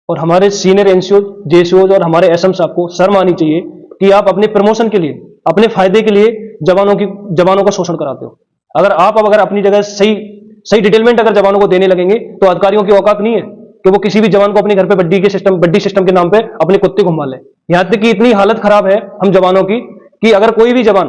और हमारे senior NCO, JCO और हमारे एसएम साहब को शर्म आनी चाहिए कि आप अपने प्रमोशन के लिए, अपने फायदे के लिए जवानों का शोषण कराते हो। अगर अपनी जगह सही सही डिटेलमेंट अगर जवानों को देने लगेंगे तो अधिकारियों की औकात नहीं है कि वो किसी भी जवान को अपने घर पे बड्डी सिस्टम के नाम पे अपने कुत्ते घुमा ले। यहां तक कि इतनी हालत खराब है हम जवानों की कि अगर कोई भी जवान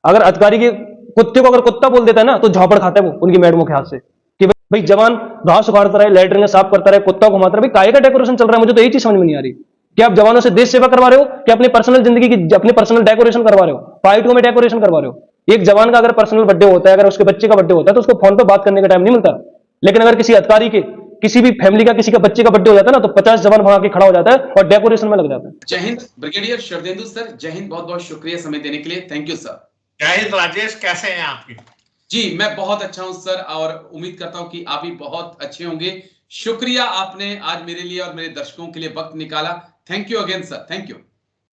अगर अधिकारी के कुत्ते को अगर कुत्ता बोल देता है ना तो झापड़ खाता है वो उनकी मैडमों के हाथ से कि भाई जवान घास उखाड़ता रहे, लैटरिन साफ करता रहे, कुत्ता घुमाता रहे। भाई काहे का डेकोरेशन चल रहा है? मुझे तो यही चीज समझ में नहीं आ रही कि आप जवानों से देश सेवा करवा रहे हो कि अपनी पर्सनल जिंदगी की अपनी पर्सनल डेकोरेशन करवा रहे हो, पार्टियों में डेकोरेशन करवा रहे हो। एक जवान का अगर पर्सनल बर्थडे होता है, अगर उसके बच्चे का बर्थडे होता है तो उसको फोन पे बात करने का टाइम नहीं मिलता। लेकिन अगर किसी अधिकारी के, किसी भी फैमिली का, किसी का बच्चे का बर्थडे हो जाता है ना तो 50 जवान भगा के खड़ा हो जाता है और डेकोरेशन में लग जाता है। जय हिंद ब्रिगेडियर शरदेंदु सर, जय हिंद, बहुत बहुत शुक्रिया समय देने के लिए। Thank you sir. जय हिंद राजेश, कैसे हैं आपकी? जी मैं बहुत अच्छा हूं सर और उम्मीद करता हूं कि आप भी बहुत अच्छे होंगे। शुक्रिया आपने आज मेरे लिए और मेरे दर्शकों के लिए वक्त निकाला। Thank you again sir, thank you.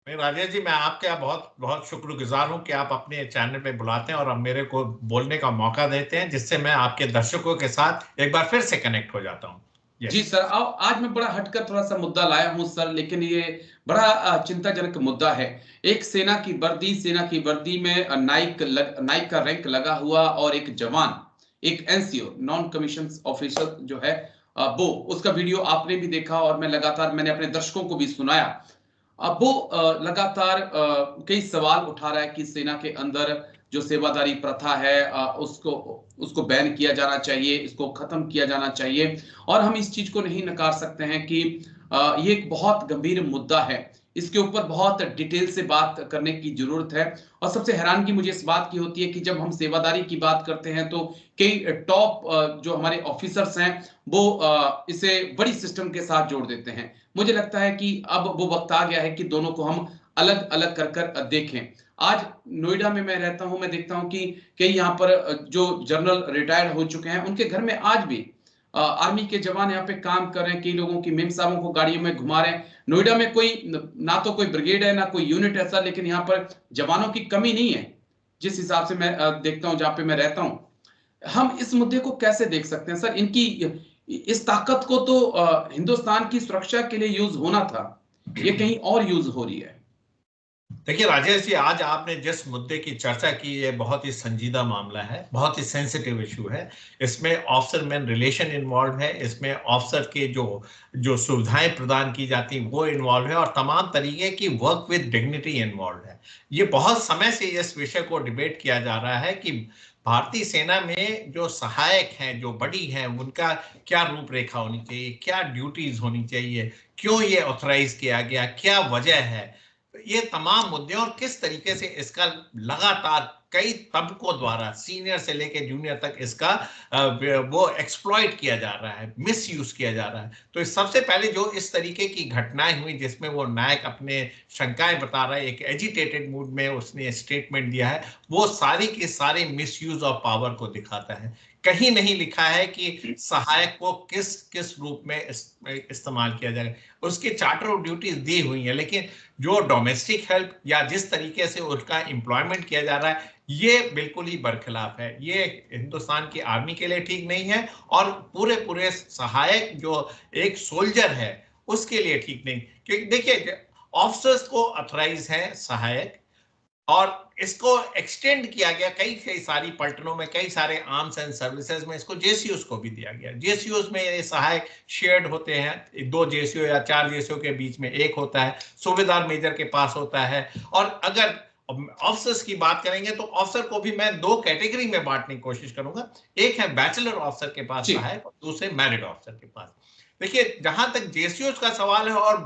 Rajesh ji, मैं आपके बहुत बहुत शुक्रगुजार हूं कि आप अपने चैनल पे बुलाते हैं और अब मेरे को बोलने का मौका देते हैं, जिससे मैं आपके दर्शकों के साथ एक बार फिर से कनेक्ट हो जाता हूं। जी सर, आज मैं बड़ा हटकर थोड़ा सा मुद्दा लाया हूं सर, लेकिन ये बड़ा चिंताजनक मुद्दा है। एक सेना की वर्दी में नाइक का रैंक लगा हुआ और एक जवान, एक एनसीओ नॉन कमीशन ऑफिसर जो है वो, उसका वीडियो आपने भी देखा और मैंने अपने दर्शकों को भी सुनाया। अब वो लगातार कई सवाल उठा रहा है कि सेना के अंदर जो सेवादारी प्रथा है उसको बैन किया जाना चाहिए, इसको खत्म किया जाना चाहिए। और हम इस चीज को नहीं नकार सकते हैं कि ये एक बहुत गंभीर मुद्दा है, इसके ऊपर बहुत डिटेल से बात करने की जरूरत है। और सबसे हैरानगी मुझे इस बात की होती है कि जब हम सेवादारी की बात करते हैं तो कई टॉप जो हमारे ऑफिसर्स हैं वो इसे बड़ी सिस्टम के साथ जोड़ देते हैं। मुझे लगता है कि अब वो वक्त आ गया है कि दोनों को हम अलग अलग कर देखें। आज नोएडा में मैं रहता हूं, मैं देखता हूं कि कई यहाँ पर जो जनरल रिटायर्ड हो चुके हैं उनके घर में आज भी आर्मी के जवान यहाँ पे काम कर रहे हैं। कई लोगों की मेम साहबों को गाड़ियों में घुमा रहे हैं। नोएडा में कोई ना तो कोई ब्रिगेड है ना कोई यूनिट ऐसा, लेकिन यहाँ पर जवानों की कमी नहीं है जिस हिसाब से मैं देखता हूं जहां पे मैं रहता हूं। हम इस मुद्दे को कैसे देख सकते हैं सर? इनकी इस ताकत को तो हिंदुस्तान की सुरक्षा के लिए यूज होना था, ये कहीं और यूज हो रही है। देखिए राजेश जी, आज आपने जिस मुद्दे की चर्चा की ये बहुत ही संजीदा मामला है, बहुत ही सेंसिटिव इशू है। इसमें ऑफिसर मैन रिलेशन इन्वॉल्व है, इसमें ऑफिसर के जो जो सुविधाएं प्रदान की जाती वो इन्वॉल्व है और तमाम तरीके की वर्क विद डिग्निटी इन्वॉल्व है। ये बहुत समय से इस विषय को डिबेट किया जा रहा है कि भारतीय सेना में जो सहायक हैं, जो बड़ी हैं, उनका क्या रूपरेखा होनी चाहिए, क्या ड्यूटीज होनी चाहिए, क्यों ये ऑथराइज किया गया, क्या वजह है। ये तमाम मुद्दे और किस तरीके से इसका लगातार कई तबकों द्वारा सीनियर से लेकर जूनियर तक इसका वो एक्सप्लॉइट किया जा रहा है, मिस यूज किया जा रहा है। तो सबसे पहले जो इस तरीके की घटनाएं हुई जिसमें वो नायक अपने शंकाएं बता रहा है, एक एजिटेटेड मूड में उसने स्टेटमेंट दिया है, वो सारी के सारे मिस यूज ऑफ पावर को दिखाता है। कहीं नहीं लिखा है कि सहायक को किस किस रूप में इस्तेमाल किया जाएगा। उसकी चार्टर ऑफ ड्यूटीज दी हुई है, लेकिन जो डोमेस्टिक हेल्प या जिस तरीके से उसका एम्प्लॉयमेंट किया जा रहा है ये बिल्कुल ही बरखिलाफ है। ये हिंदुस्तान की आर्मी के लिए ठीक नहीं है और पूरे सहायक जो एक सोल्जर है उसके लिए ठीक नहीं। क्योंकि देखिए ऑफिसर्स को ऑथराइज है सहायक, और इसको एक्सटेंड किया गया कई सारी पलटनों में, कई सारे आर्म्स एंड सर्विसेज में इसको जेसीओस को भी दिया गया। जेसीओस में ये सहायक शेयर्ड होते हैं, 2 जेसीओ या 4 जेसीओ के बीच में एक होता है, सूबेदार मेजर के पास होता है। और अगर ऑफिसर्स की बात करेंगे तो ऑफिसर को भी मैं 2 कैटेगरी में बांटने की कोशिश करूंगा। एक है बैचलर ऑफिसर के पास सहायक और दूसरे मैरिड ऑफिसर के पास। देखिए जहां तक जेसीओस का सवाल है और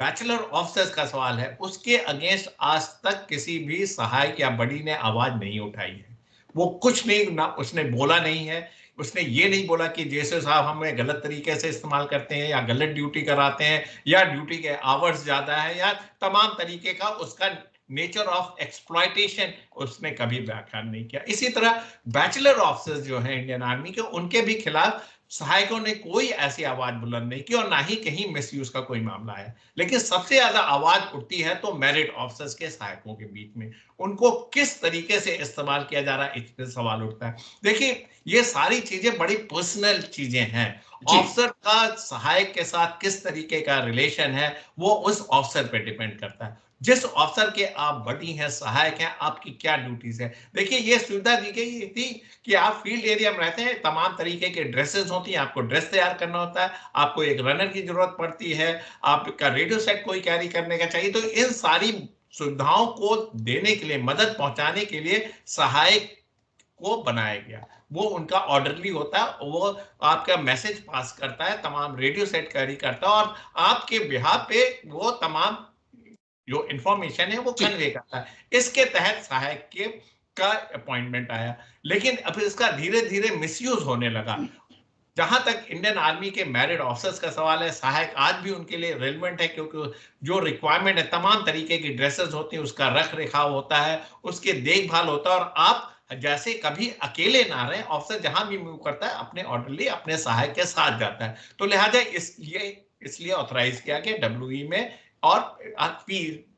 बैचलर ऑफिसर्स का सवाल है, उसके अगेंस्ट आज तक किसी भी सहायक या बड़ी ने आवाज नहीं उठाई है। वो कुछ नहीं ना उसने बोला नहीं है। उसने ये नहीं बोला कि जैसे साहब हमें गलत तरीके से इस्तेमाल करते हैं या गलत ड्यूटी कराते हैं या ड्यूटी के आवर्स ज्यादा है या तमाम तरीके का उसका नेचर ऑफ एक्सप्लॉयटेशन उसने कभी व्याख्यान नहीं किया। इसी तरह बैचलर ऑफिसर्स जो हैं इंडियन आर्मी के, उनके भी खिलाफ सहायकों ने कोई ऐसी आवाज बुलंद नहीं की और ना ही कहीं मिसयूज का कोई मामला है। लेकिन सबसे ज्यादा आवाज उठती है तो मेरिट ऑफिसर्स के सहायकों के बीच में, उनको किस तरीके से इस्तेमाल किया जा रहा है इस पे सवाल उठता है। देखिए, ये सारी चीजें बड़ी पर्सनल चीजें हैं। जी। ऑफिसर का सहायक के साथ किस तरीके का रिलेशन है वो उस ऑफिसर पे डिपेंड करता है। जिस ऑफिसर के आप बडी हैं, सहायक हैं, आपकी क्या ड्यूटीज है। देखिए, ये सुविधा दी गई थी कि आप फील्ड एरिया में रहते हैं, तमाम तरीके के ड्रेसेस होती हैं, आपको ड्रेस तैयार करना होता है, आपको एक रनर की जरूरत पड़ती है, आपका रेडियो सेट कोई कैरी करने का चाहिए। तो इन सारी सुविधाओं को देने के लिए, मदद पहुंचाने के लिए सहायक को बनाया गया। वो उनका ऑर्डरली होता है, वो आपका मैसेज पास करता है, तमाम रेडियो सेट कैरी करता है और आपके बिहाफ पे वो तमाम जो इंफॉर्मेशन है वो जी। कन्वे करता है। इसके तहत सहायक के का अपॉइंटमेंट आया। लेकिन अब इसका धीरे धीरे मिसयूज होने लगा। जहां तक इंडियन आर्मी के मैरिड ऑफिसर्स का सवाल है, सहायक आज भी उनके लिए रेलेवेंट है, क्योंकि जो रिक्वायरमेंट है, तमाम तरीके की ड्रेसेस होती हैं, उसका रख रखाव होता है, उसके देखभाल होता है और आप जैसे कभी अकेले ना रहे, ऑफिसर जहां भी मूव करता है अपने ऑर्डरली अपने सहायक के साथ जाता है। तो लिहाजा इसलिए ऑथराइज किया गया डब्ल्यूई में और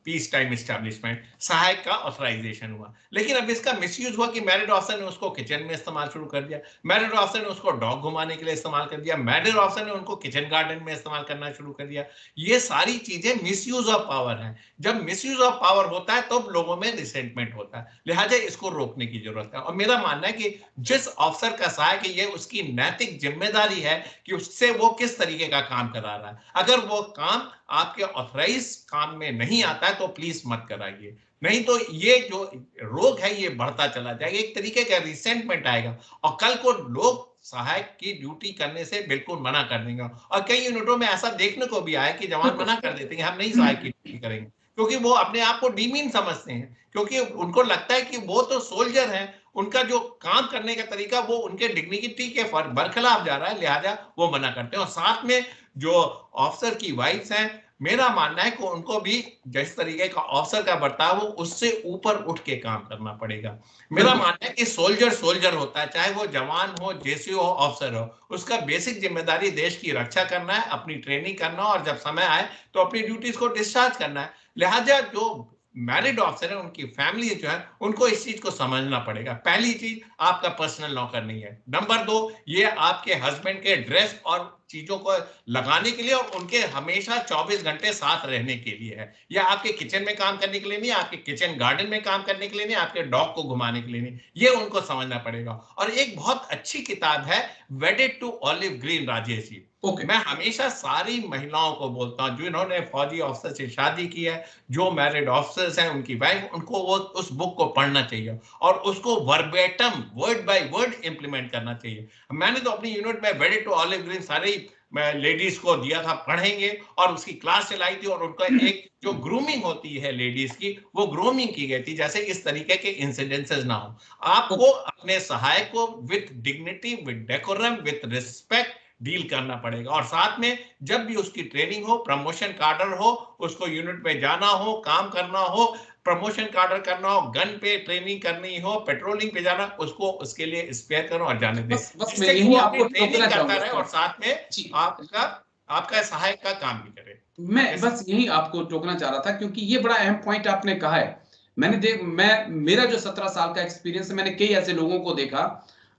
पीस टाइम एस्टैब्लिशमेंट सहायक का ऑथराइजेशन हुआ। लेकिन अब इसका मिसयूज हुआ कि मैरिड ऑफिसर ने उसको किचन में इस्तेमाल शुरू कर दिया, मैरिड ऑफिसर ने उसको डॉग घुमाने के लिए इस्तेमाल कर दिया, मैरिड ऑफिसर ने उनको किचन गार्डन में इस्तेमाल करना शुरू कर दिया। ये सारी चीजें मिसयूज ऑफ पावर हैं। जब मिसयूज ऑफ पावर होता है तो लोगों में रिसेंटमेंट होता है, लिहाजा इसको रोकने की जरूरत है। और मेरा मानना है कि जिस ऑफिसर का सहायक है, ये उसकी नैतिक जिम्मेदारी है कि उससे वो किस तरीके का काम करा रहा है। अगर वो काम आपके ऑथराइज काम में नहीं आता है तो प्लीज मत कराइए, नहीं तो ये जो रोग है ये बढ़ता चला जाएगा, एक तरीके का रिसेंटमेंट आएगा और कल को लोग सहायक की ड्यूटी करने से बिल्कुल मना कर देंगे। और कई यूनिटों में ऐसा देखने को भी आया कि जवान मना कर देते हैं, हम नहीं सहायक की ड्यूटी करेंगे, क्योंकि वो अपने आप को डीमीन समझते हैं, क्योंकि उनको लगता है कि वो तो सोल्जर हैं, उनका जो काम करने का तरीका वो उनके डिग्निटी के बरखिलाफ जा रहा है, लिहाजा वो मना करते हैं। और साथ में जो ऑफिसर की वाइफ्स हैं, मेरा मानना है कि उनको भी जिस तरीके का ऑफिसर का बर्ताव हो उससे ऊपर उठ के काम करना पड़ेगा। मेरा मानना है कि सोल्जर सोल्जर होता है, चाहे वो जवान हो, जेसी हो, ऑफिसर हो, उसका बेसिक जिम्मेदारी देश की रक्षा करना है, अपनी ट्रेनिंग करना और जब समय आए तो अपनी ड्यूटीज को डिस्चार्ज करना है। लिहाजा जो मैरिड ऑफिसर है, उनकी फैमिली जो है, उनको इस चीज को समझना पड़ेगा। पहली चीज, आपका पर्सनल नौकर नहीं है। नंबर 2, ये आपके हस्बैंड के ड्रेस और चीजों को लगाने के लिए और उनके हमेशा 24 घंटे साथ रहने के लिए है। या आपके किचन में काम करने के लिए नहीं, आपके किचन गार्डन में काम करने के लिए नहीं, आपके डॉग को घुमाने के लिए नहीं। ये उनको समझना पड़ेगा। और एक बहुत अच्छी किताब है wedded to olive green, Rajesh ji. Okay. मैं हमेशा सारी महिलाओं को बोलता हूं जिन्होंने फौजी ऑफिसर से शादी की है, जो मैरिड ऑफिसर्स हैं, उनकी वाइफ, उनको वो उस बुक को पढ़ना चाहिए और उसको verbatim word by word implement करना चाहिए। मैंने तो अपनी यूनिट में वेडेड टू ऑलिव ग्रीन सारी लेडीज को दिया था, पढ़ेंगे, और उसकी क्लास चलाई थी और उनका एक जो ग्रूमिंग होती है लेडीज की, वो ग्रूमिंग की गई थी, जैसे इस तरीके के इंसिडेंसेस ना हो। आपको अपने सहायक को with dignity, with decorum, with respect deal करना पड़ेगा। और साथ में जब भी उसकी ट्रेनिंग हो, प्रमोशन कार्डर हो, उसको यूनिट में जाना हो, काम करना हो, प्रमोशन कार्डर करना हो, गन पे ट्रेनिंग करनी हो, पेट्रोलिंग पे जाना, उसको उसके लिए स्पेयर करो और जाने दे, बस मैं जिससे कि यही वो अपनी आपको ट्रेनिंग टोकना करता चाहूंगा रहे और सर। साथ में जी। आपका आपका सहायक का काम भी करे। मैं इस बस यही आपको टोकना चाह रहा था, क्योंकि ये बड़ा अहम पॉइंट आपने कहा है। मेरा जो 17 साल का एक्सपीरियंस है, मैंने कई ऐसे लोगों को देखा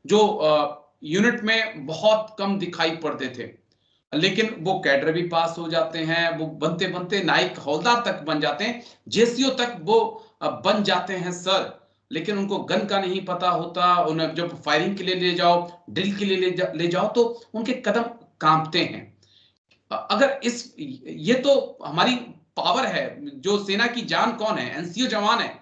जो यूनिट में बहुत कम दिखाई पड़ते थे, लेकिन वो कैडर भी पास हो जाते हैं, वो बनते बनते नाइक हवलदार तक बन जाते हैं, जेसीओ तक वो बन जाते हैं सर। लेकिन उनको गन का नहीं पता होता, उन्हें जब फायरिंग के लिए ले जाओ, ड्रिल के लिए ले जाओ तो उनके कदम कांपते हैं। अगर ये तो हमारी पावर है, जो सेना की जान कौन है, एनसीओ जवान है।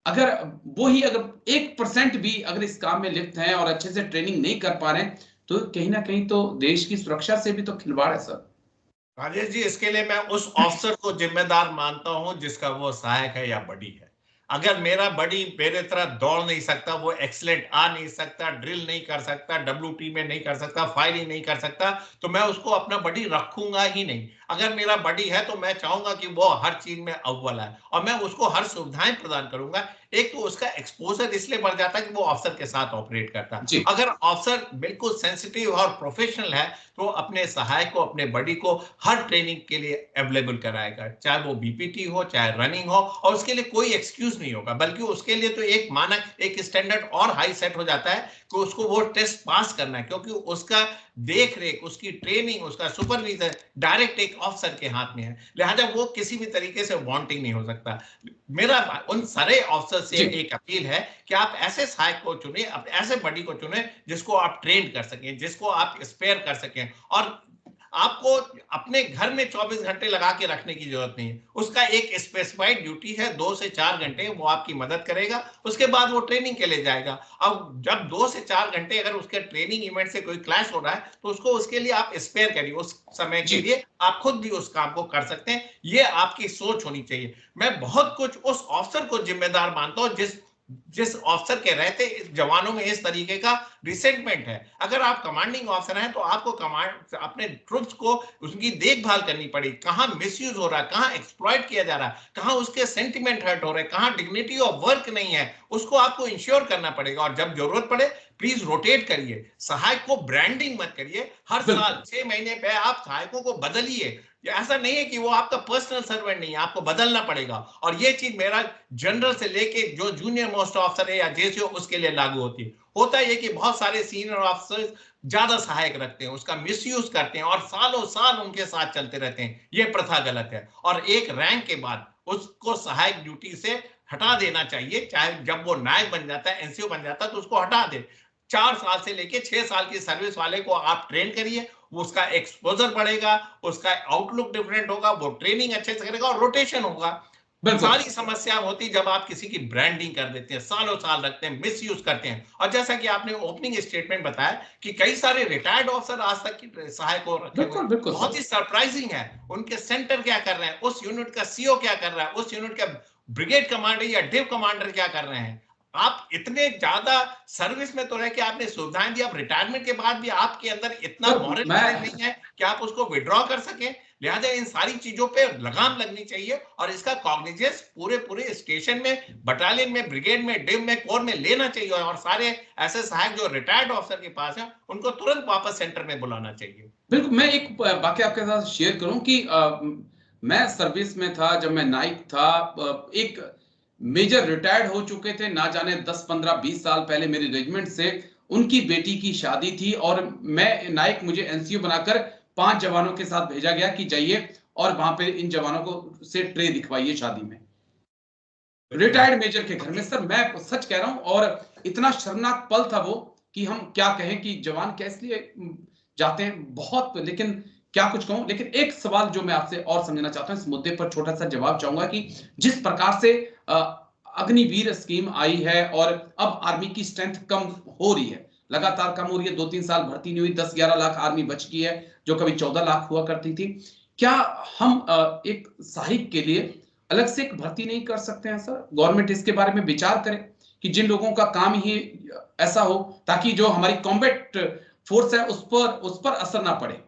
अगर वो ही अगर 1% भी अगर इस काम में लिप्त हैं और अच्छे से ट्रेनिंग नहीं कर पा रहे हैं, तो कहीं ना कहीं तो देश की सुरक्षा से भी तो खिलवाड़ है सर। राजेश जी, इसके लिए मैं उस ऑफिसर को जिम्मेदार मानता हूं जिसका वो सहायक है या बड़ी है। अगर मेरा बड़ी मेरे तरह दौड़ नहीं सकता, वो एक्सीलेंट आ नहीं सकता, ड्रिल नहीं कर सकता, डब्ल्यूटी में नहीं कर सकता, फायरिंग नहीं कर सकता, तो मैं उसको अपना बड़ी रखूंगा ही नहीं। अगर मेरा बडी है तो मैं चाहूंगा कि वो हर चीज में अव्वल है और मैं उसको हर सुविधाएं प्रदान करूंगा। एक तो उसका एक्सपोजर इसलिए बढ़ जाता है कि वो ऑफिसर के साथ ऑपरेट करता है। जी। अगर ऑफिसर बिल्कुल सेंसिटिव और प्रोफेशनल है तो अपने सहायक को, अपने बडी को हर ट्रेनिंग के लिए अवेलेबल कराएगा, चाहे वो बीपीटी हो, चाहे रनिंग हो, और उसके लिए कोई एक्सक्यूज नहीं होगा, बल्कि उसके लिए तो एक मानक, एक स्टैंडर्ड और हाई सेट हो जाता है कि उसको वो टेस्ट पास करना है, क्योंकि उसका देख रेख, उसकी ट्रेनिंग, उसका सुपरविजन डायरेक्ट एक ऑफिसर के हाथ में है। लिहाजा वो किसी भी तरीके से वांटिंग नहीं हो सकता। मेरा उन सारे ऑफिसर से एक अपील है कि आप ऐसे सहायक को चुने, ऐसे बडी को चुने जिसको आप ट्रेन कर सकें, जिसको आप स्पेयर कर सकें, और आपको अपने घर में 24 घंटे लगा के रखने की जरूरत नहीं है। उसका एक स्पेसिफाइड ड्यूटी है, 2 से 4 घंटे वो आपकी मदद करेगा, उसके बाद वो ट्रेनिंग के लिए जाएगा। अब जब 2 से 4 घंटे अगर उसके ट्रेनिंग इवेंट से कोई क्लैश हो रहा है तो उसको, उसके लिए आप स्पेयर करिए, उस समय के लिए आप खुद भी उस काम को कर सकते हैं। ये आपकी सोच होनी चाहिए। मैं बहुत कुछ उस ऑफिसर को जिम्मेदार मानता हूं जिस ऑफिसर के रहते जवानों में इस तरीके का रिसेंटमेंट है। अगर आप कमांडिंग ऑफिसर हैं तो आपको कमांड, अपने ट्रुप्स को उसकी देखभाल करनी पड़ेगी, कहां मिसयूज हो रहा है, कहां एक्सप्लॉइट किया जा रहा है, कहां उसके सेंटिमेंट हर्ट हो रहे हैं, कहां डिग्निटी ऑफ वर्क नहीं है, उसको आपको इंश्योर करना पड़ेगा। और जब जरूरत पड़े प्लीज रोटेट करिए, सहायक को ब्रांडिंग मत करिए। हर साल 6 महीने पे आप सहायकों को बदलिए। ऐसा नहीं है कि वो आपका पर्सनल सर्वेंट नहीं है, आपको बदलना पड़ेगा। और ये चीज मेरा जनरल से लेके जो जूनियर मोस्ट ऑफिसर है या जेसीओ, उसके लिए लागू होती है। होता है कि बहुत सारे सीनियर ऑफिसर्स ज्यादा सहायक रखते हैं, उसका मिसयूज करते हैं और सालों साल उनके साथ चलते रहते हैं। ये प्रथा गलत है और एक रैंक के बाद उसको सहायक ड्यूटी से हटा देना चाहिए। चाहे जब वो नायक बन जाता है, एनसीओ बन जाता है, तो उसको हटा दे। 4 साल से लेके 6 साल की सर्विस वाले को आप ट्रेन करिए, उसका एक्सपोजर बढ़ेगा, उसका आउटलुक डिफरेंट होगा, वो ट्रेनिंग अच्छे से करेगा और रोटेशन होगा। सारी समस्या होती जब आप किसी की ब्रांडिंग कर देते हैं, सालों साल रखते हैं, मिसयूज करते हैं। और जैसा कि आपने ओपनिंग स्टेटमेंट बताया कि कई सारे रिटायर्ड ऑफिसर आज तक की सहायक हो रखे हुए, बहुत ही सरप्राइजिंग है। उनके सेंटर क्या कर रहे हैं, उस यूनिट का सीओ क्या कर रहा है, उस यूनिट का ब्रिगेड कमांडर या डिव कमांडर क्या कर रहे हैं। आप इतने ज्यादा सर्विस में तो रह के आपने सुविधाएं दी, अब रिटायरमेंट के बाद भी आपके अंदर इतना मॉरल करेज नहीं है कि आप उसको विड्रॉ कर सकें। लिहाजा इन सारी चीजों पे लगाम लगनी चाहिए और इसका कॉग्निजेंस पूरे स्टेशन में, बटालियन में, ब्रिगेड में, डिव में, कोर में लेना चाहिए। और सारे ऐसे सहायक जो रिटायर्ड ऑफिसर के पास हैं उनको तुरंत वापस सेंटर में बुलाना चाहिए। बिल्कुल, मैं एक वाकया आपके साथ शेयर करूं कि मैं सर्विस में था, जब मैं नाइक था, एक मेजर रिटायर्ड हो चुके थे, ना जाने 10, 15, 20 साल पहले मेरी रेजिमेंट से उनकी बेटी की शादी थी और मैं नाइक, मुझे एनसीओ बनाकर 5 जवानों के साथ भेजा गया कि जाइए और वहां पे इन जवानों को से ट्रे दिखवाइए शादी में, रिटायर्ड मेजर के घर में। सर मैं सच कह रहा हूं, और इतना शर्मनाक पल था वो कि हम क्या कहें कि जवान कैसे लिए जाते हैं बहुत, लेकिन क्या कुछ कहूं। लेकिन एक सवाल जो मैं आपसे और समझना चाहता हूं, इस मुद्दे पर छोटा सा जवाब चाहूंगा कि जिस प्रकार से अग्निवीर स्कीम आई है और अब आर्मी की स्ट्रेंथ कम हो रही है, लगातार कम हो रही है, 2-3 साल भर्ती नहीं हुई, 10-11 लाख आर्मी बच गई है जो कभी 14 लाख हुआ करती थी। क्या हम एक सहायक के लिए अलग से एक भर्ती नहीं कर सकते हैं सर? गवर्नमेंट इसके बारे में विचार करे कि जिन लोगों का काम ही ऐसा हो, ताकि जो हमारी कॉम्बैट फोर्स है उस पर असर ना पड़े।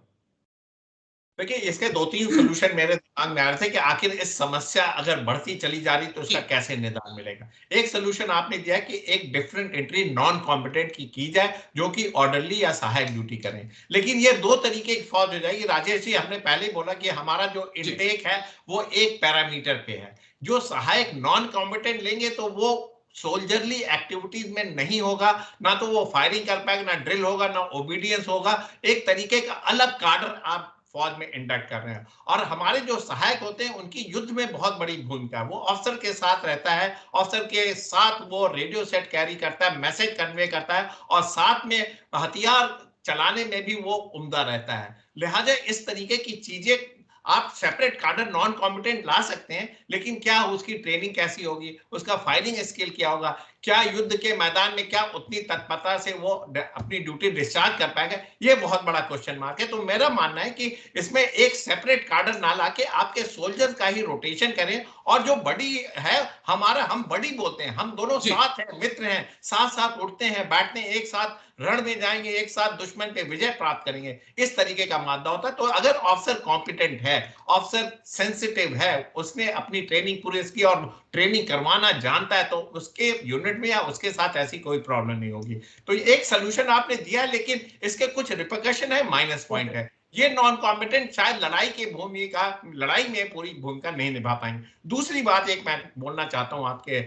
देखिए, इसके 2-3 सोल्यूशन मेरे दिमाग में आ रहे थे कि आखिर इस समस्या अगर बढ़ती चली जा रही तो इसका कैसे निदान मिलेगा। एक सोल्यूशन आपने दिया कि एक डिफरेंट एंट्री नॉन कॉम्पिटेंट की जाए जो कि ऑर्डरली या सहायक ड्यूटी करें। लेकिन ये 2 तरीके की फौज हो जाएगी। राजेश जी, हमने पहले बोला कि हमारा जो इनटेक है वो एक पैरामीटर पे है। जो सहायक नॉन कॉम्पिटेंट लेंगे तो वो सोल्जरली एक्टिविटीज में नहीं होगा, ना तो वो फायरिंग कर पाएगा, ना ड्रिल होगा, ना ओबीडियंस होगा। एक तरीके का अलग कार्डर आप फौज में इंडक्ट कर रहे हैं। और हमारे जो सहायक होते हैं उनकी युद्ध में बहुत बड़ी भूमिका है। वो ऑफिसर के साथ रहता है, ऑफिसर के साथ वो रेडियो सेट कैरी करता है, मैसेज कन्वे करता है और साथ में हथियार चलाने में भी वो उम्दा रहता है। लिहाजा इस तरीके की चीजें आप सेपरेट कार्डर नॉन कॉम्पिटेंट ला सकते हैं, लेकिन क्या उसकी ट्रेनिंग कैसी होगी, उसका फायरिंग स्किल क्या होगा, क्या युद्ध के मैदान में क्या उतनी तत्परता से वो अपनी ड्यूटी डिस्चार्ज कर पाएगा, ये बहुत बड़ा क्वेश्चन मार्क है। तो मेरा मानना है कि इसमें एक सेपरेट कार्डर ना लाके आपके सोल्जर्स का ही रोटेशन करें। और जो बड़ी है हमारा, हम बड़ी बोलते हैं, हम दोनों साथ हैं, मित्र हैं, साथ साथ उठते हैं, बैठते हैं, एक साथ रण में जाएंगे, एक साथ दुश्मन पे विजय प्राप्त करेंगे, इस तरीके का मादा होता है। तो अगर ऑफिसर कॉम्पिटेंट है, ऑफिसर सेंसिटिव है, उसने अपनी ट्रेनिंग पूरी की और ट्रेनिंग करवाना जानता है, तो उसके यूनिट में या उसके साथ ऐसी कोई प्रॉब्लम नहीं होगी। तो एक सोल्यूशन आपने दिया, लेकिन इसके कुछ रिपरकशन है, माइनस पॉइंट है। ये नॉन कॉम्पिटेंट शायद लड़ाई में पूरी भूमिका नहीं निभा पाएंगे। दूसरी बात एक मैं बोलना चाहता हूं आपके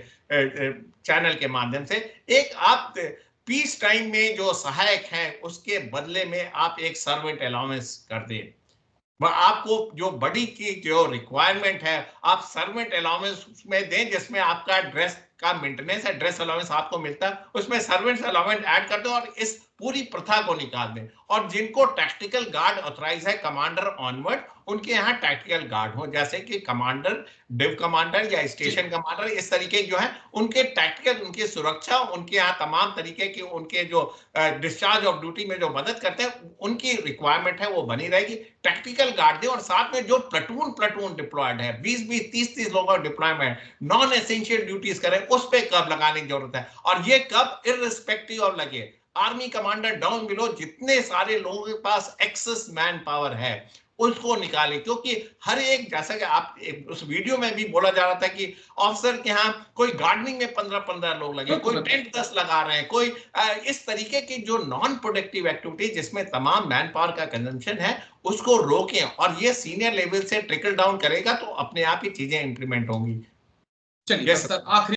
चैनल के माध्यम से, एक आप पीस टाइम में जो सहायक हैं उसके बदले में आप एक सर्वेंट अलाउंस कर दें, आपको जो बड़ी की जो रिक्वायरमेंट है आप सर्वेंट अलाउंस में दें, जिसमें आपका ड्रेस का मेंटेनेंस है, ड्रेस अलाउंस आपको मिलता है, उसमें सर्वेंट्स अलाउंस ऐड कर दो और इस पूरी प्रथा को निकाल दें। और जिनको टैक्टिकल गार्ड ऑथराइज है कमांडर ऑनवर्ड, उनके यहाँ टैक्टिकल गार्ड हो, जैसे कि कमांडर, डिव कमांडर या स्टेशन कमांडर, इस तरीके जो है उनके टैक्टिकल, उनकी सुरक्षा, उनके यहाँ तमाम तरीके की उनके जो डिस्चार्ज ऑफ ड्यूटी में जो मदद करते हैं उनकी रिक्वायरमेंट है वो बनी रहेगी। टैक्टिकल गार्ड दे और साथ में जो प्लाटून डिप्लॉयड है, 20-20, 30-30 लोगों का डिप्लॉयमेंट, नॉन एसेंशियल ड्यूटीज करें, उस पर कर्व लगाने की जरूरत है। और ये कब इररिस्पेक्टिव ऑफ लगे, आर्मी कमांडर डाउन बिलो जितने सारे लोगों के पास एक्सेस मैन पावर है उसको निकाले, क्योंकि हर एक, जैसा कि आप उस वीडियो में भी बोला जा रहा था कि ऑफिसर के यहाँ कोई गार्डनिंग में 15-15 लोग लगे, कोई टेंट 10 लगा रहे हैं, कोई इस तरीके की जो नॉन प्रोडक्टिव एक्टिविटी जिसमें तमाम मैन पावर का कंजम्पशन है उसको रोकें। और ये सीनियर लेवल से ट्रिकल डाउन करेगा तो अपने आप ही चीजें इंप्लीमेंट होंगी। चलिए सर, आखिरी